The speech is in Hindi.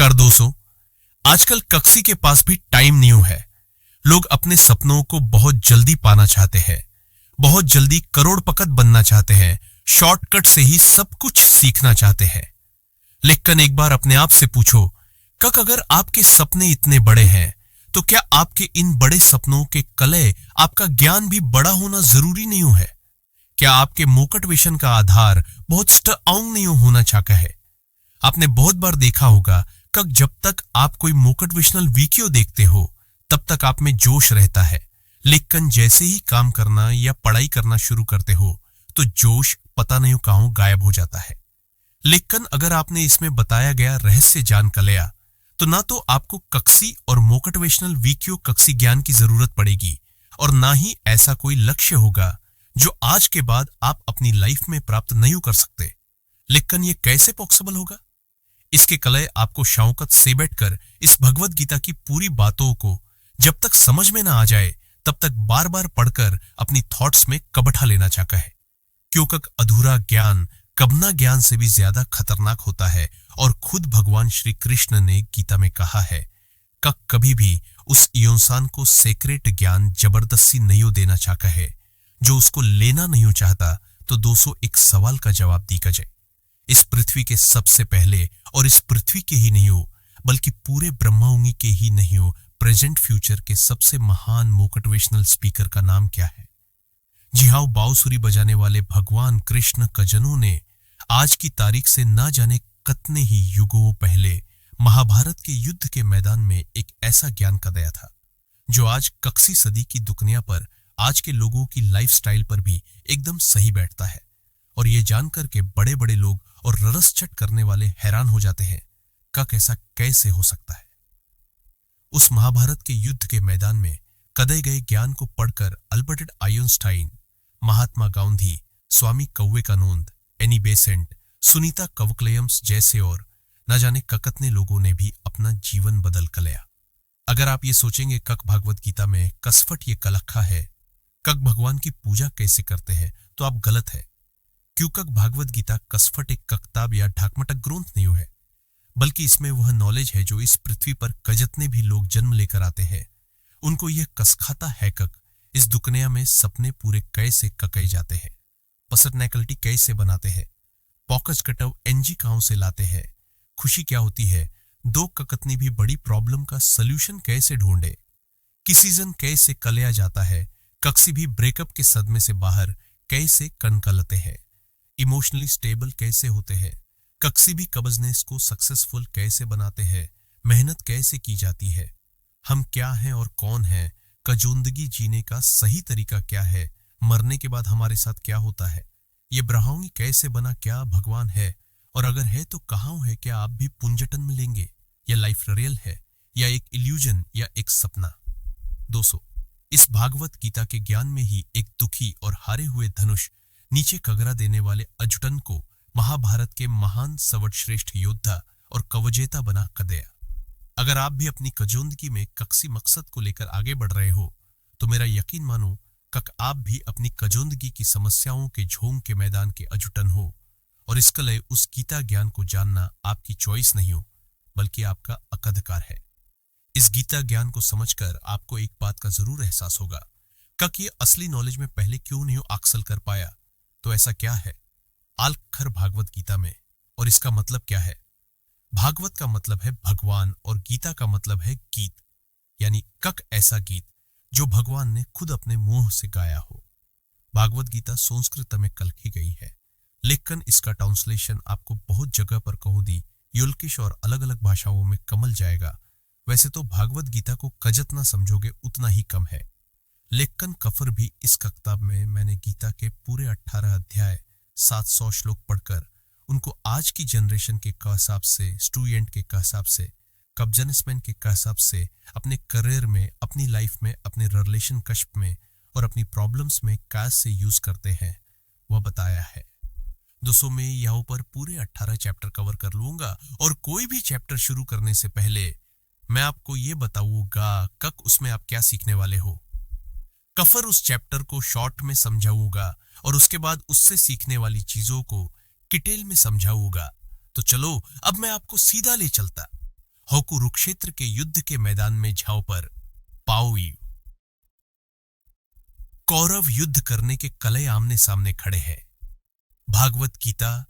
नमस्कार दोस्तों। आजकल कक्सी के पास भी टाइम नहीं है। लोग अपने सपनों को बहुत जल्दी पाना चाहते हैं, बहुत जल्दी करोड़पति बनना चाहते हैं, शॉर्टकट से ही सब कुछ सीखना चाहते हैं। लेकिन एक बार अपने आप से पूछो, अगर आपके सपने इतने बड़े हैं तो क्या आपके इन बड़े सपनों के कले आपका ज्ञान भी बड़ा होना जरूरी नहीं है? क्या आपके मोटिवेशन का आधार बहुत स्ट्रांग नहीं होना चाहता है? आपने बहुत बार देखा होगा कि जब तक आप कोई मोटिवेशनल वीडियो देखते हो तब तक आप में जोश रहता है, लेकिन जैसे ही काम करना या पढ़ाई करना शुरू करते हो तो जोश पता नहीं कहां गायब हो जाता है। लेकिन अगर आपने इसमें बताया गया रहस्य जान कर लिया तो ना तो आपको कक्सी और मोटिवेशनल वीडियो कक्सी ज्ञान की जरूरत पड़ेगी और ना ही ऐसा कोई लक्ष्य होगा जो आज के बाद आप अपनी लाइफ में प्राप्त नहीं कर सकते। लेकिन ये कैसे पॉसिबल होगा? इसके कलय आपको शौकत से बैठकर इस भगवत गीता की पूरी बातों को जब तक समझ में ना आ जाए तब तक बार बार पढ़कर अपनी थॉट्स में कबठा लेना चाहता है, क्योंकि अधूरा ज्ञान कबना ज्ञान से भी ज्यादा खतरनाक होता है। और खुद भगवान श्री कृष्ण ने गीता में कहा है कभी भी उस इंसान को सेक्रेट ज्ञान जबरदस्ती नहीं देना चाहता है जो उसको लेना नहीं चाहता। तो 201 सवाल का जवाब दी जाए। इस पृथ्वी के सबसे पहले और इस पृथ्वी के ही नहीं हो बल्कि पूरे ब्रह्मांड के ही नहीं हो प्रेजेंट फ्यूचर के सबसे महान मोटिवेशनल स्पीकर का नाम क्या है? जी हाँ, बांसुरी बजाने वाले भगवान कृष्ण कजनों ने आज की तारीख से ना जाने कितने ही युगों पहले महाभारत के युद्ध के मैदान में एक ऐसा ज्ञान का दिया था जो आज कक्सी सदी की दुनिया पर आज के लोगों की लाइफस्टाइल पर भी एकदम सही बैठता है। और ये जानकर के बड़े बड़े लोग और ररसचट करने वाले हैरान हो जाते हैं ऐसा कैसे हो सकता है। उस महाभारत के युद्ध के मैदान में कदे गए ज्ञान को पढ़कर Albert Einstein, Mahatma Gandhi, Swami Vivekananda, Annie Besant, Sunita कवकलयम्स जैसे और न जाने कितने लोगों ने भी अपना जीवन बदल कर लिया। अगर आप ये सोचेंगे भागवत गीता में कसफट ये कलखा है, भगवान की पूजा कैसे करते हैं, तो आप गलत है। क्योंकि भागवत गीता कसफट एक किताब या ढाकमटक ग्रंथ नहीं है, बल्कि इसमें वह नॉलेज है जो इस पृथ्वी पर जितने भी लोग जन्म लेकर आते हैं उनको यह कसखाता है इस दुनिया में सपने पूरे कैसे कके जाते हैं, पर्सनैलिटी कैसे बनाते हैं, पॉकज कटव एनजी कहां से लाते हैं, खुशी क्या होती है, दो कितनी भी बड़ी प्रॉब्लम का सल्यूशन कैसे ढूंढे, किसी जन कैसे कलिया जाता है, कक्सी भी ब्रेकअप के सदमे से बाहर कैसे कनकलते हैं, इमोशनली स्टेबल कैसे होते हैं, कक्सी भी कब्जनेस को सक्सेसफुल कैसे बनाते हैं, मेहनत कैसे की जाती है, हम क्या हैं और कौन हैं, जिंदगी जीने का सही तरीका क्या है, मरने के बाद हमारे साथ क्या होता है, ये ब्रह्मांड कैसे बना, क्या भगवान है और अगर है तो कहां है, क्या आप भी पुंजटन मिलेंगे या लाइफ रियल है या एक इल्यूजन या एक सपना। दोस्तों, इस भागवत गीता के ज्ञान में ही एक दुखी और हारे हुए धनुष नीचे कगरा देने वाले अर्जुन को महाभारत के महान सर्वश्रेष्ठ योद्धा और कवजेता बना कर दिया। अगर आप भी अपनी कजोंदगी में कक्सी मकसद को लेकर आगे बढ़ रहे हो तो मेरा यकीन मानो आप भी अपनी कजोंदगी की समस्याओं के झोंग के मैदान के अर्जुन हो और इसके लिए उस गीता ज्ञान को जानना आपकी चॉइस नहीं हो बल्कि आपका अधिकार है। इस गीता ज्ञान को समझकर आपको एक बात का जरूर एहसास होगा ये असली नॉलेज में पहले क्यों नहीं आक्सल कर पाया। तो ऐसा क्या है आलखर भागवत गीता में और इसका मतलब क्या है? भागवत का मतलब है भगवान और गीता का मतलब है गीत, यानी ऐसा गीत जो भगवान ने खुद अपने मुंह से गाया हो। भागवत गीता संस्कृत में लिखी गई है, लेकिन इसका ट्रांसलेशन आपको बहुत जगह पर कहूं दी युल्किश और अलग अलग भाषाओं में कमल जाएगा। वैसे तो भागवत गीता को जितना समझोगे उतना ही कम है, लेकिन कफर भी इस किताब में मैंने गीता के पूरे 18 अध्याय 700 श्लोक पढ़कर उनको आज की जनरेशन के हिसाब से, स्टूडेंट के हिसाब से, बिजनेसमैन के हिसाब से, अपने करियर में, अपनी लाइफ में, अपने रिलेशन कश्प में और अपनी प्रॉब्लम्स में कैसे यूज करते हैं वह बताया है। दोस्तों, मैं यहाँ पर पूरे 18 चैप्टर कवर कर लूंगा और कोई भी चैप्टर शुरू करने से पहले मैं आपको ये बताऊंगा उसमें आप क्या सीखने वाले हो। कफर उस चैप्टर को शॉर्ट में समझाऊंगा और उसके बाद उससे सीखने वाली चीजों को डिटेल में समझाऊंगा। तो चलो अब मैं आपको सीधा ले चलता हो कुरुक्षेत्र के युद्ध के मैदान में झाव पर पाओयू। कौरव युद्ध करने के कलय आमने सामने खड़े हैं। भागवत गीता